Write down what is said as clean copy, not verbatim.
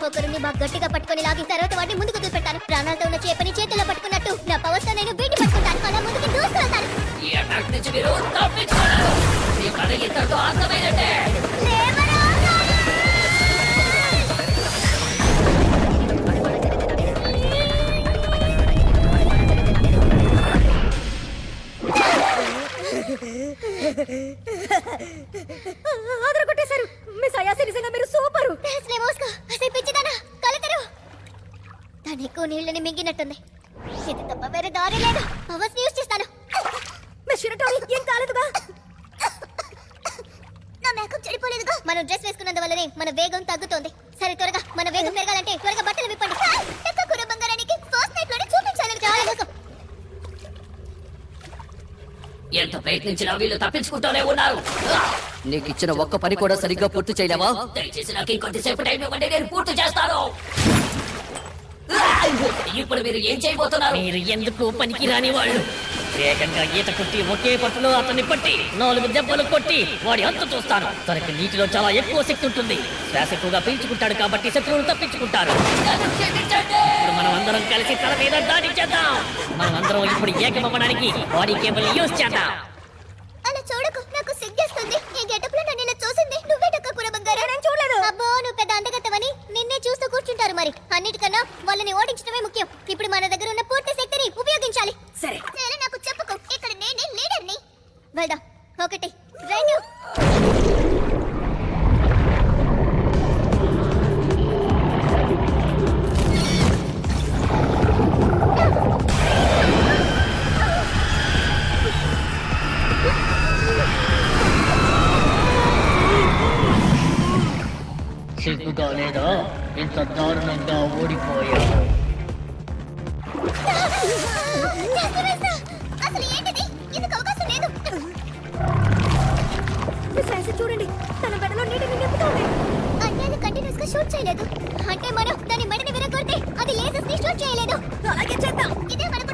ఒకరిని బాగా గట్టిగా పట్టుకొని లాగిన తర్వాత వాడిని ముందుకు దూపెట్టాను. ప్రాణాలతో ఉన్న చేపని చేతుల్లో పట్టుకున్నట్టు నా పవర్స్ తో నేను వీటిని పట్టుకుంటాను. అలా ముందుకు దూసుకెళ్తాను. కొట్టేశారు. మిస్ అయాసి నిజంగా మీరు సూపరు. దాని ఎక్కువ నీళ్ళని మింగినట్టుంది. ఇది తప్ప వేరే దారి లేదు. పవర్స్ యూజ్ చేస్తాను. ఏం కాలేదుగా? నా మేకప్ చెడిపోలేదుగా. మనం డ్రెస్ వేసుకున్నందువల్లనే మన వేగం తగ్గుతోంది. సరే త్వరగా మన వేగం పెరగాలంటే త్వరగా బట్టలు విప్పండి. ఎక్కకుర బంగారానికి ఫస్ట్ నైట్ లోనే చూపించాలని చాలా కోసం. ఎంత ప్రయత్నించినా వీళ్ళు తప్పించుకుంటూనే ఉన్నారు. నీకు ఇచ్చిన ఒక్క పని కూడా సరిగ్గా పూర్తి చేయలేవా? దయచేసి నాకు ఇంకొంతసేపు టైం ఇవ్వండి, నేను పూర్తి చేస్తాను. ఇప్పుడు మీరు ఏం చేయబోతున్నారు? మీరు ఎందుకు పనికి రాని వాళ్ళు వేగంగా ఈత కొట్టి ఒకే పట్టులో అతన్ని పట్టి 4 దెబ్బలు కొట్టి వాడి అంతు చూస్తాను. తనకి నీటిలో చాలా ఎక్కువ శక్తి ఉంటుంది. శ్వాస ఎక్కువగా పీల్చుకుంటాడు కాబట్టి శత్రువులు తప్పించుకుంటారు. ఇప్పుడు మనం అందరం కలిసి తల మీద దాడి చేద్దాం. మనం అందరం ఇప్పుడు ఏకమవ్వడానికి బాడీ కేబుల్ యూజ్ చేద్దాం. అలా చూడకు, నాకు సిగ్గేస్తుంది. ఈ గెటప్ లో నన్ను చూసింది నువ్వే టక్కకుర బంగారా. నేను చూడలేదు. అబ్బో, నువ్వు పెద్ద అందగత్తవని నిన్నే చూస్తూ కూర్చుంటారు. మరి అన్నిటికన్నా వాళ్ళని ఓడించడమే ముఖ్యం. ఇప్పుడు మన దగ్గర ఉన్న పూర్తి శక్తిని ఉపయోగించాలి. సరే నాకు చెప్పుకో, ఇక్కడ నేనే లీడర్ని. వెళ్దాం. 1 2 సిగ్గుగా లేదా? ఇంత దారుణంగా ఓడిపోయా. అసలు ఏంటిది? ఇందుకు అవకాశం లేదు. చూడండి, తన బెడలో నీటిని నింపుతోంది. అంటే అది కంటిన్యూస్ గా షూట్ చేయలేదు. అంటే మనం దాని మెడని విరగొడితే అది లేజర్స్ ని షూట్ చేయలేదు. అలాగే చేద్దాం. ఇదే మనకు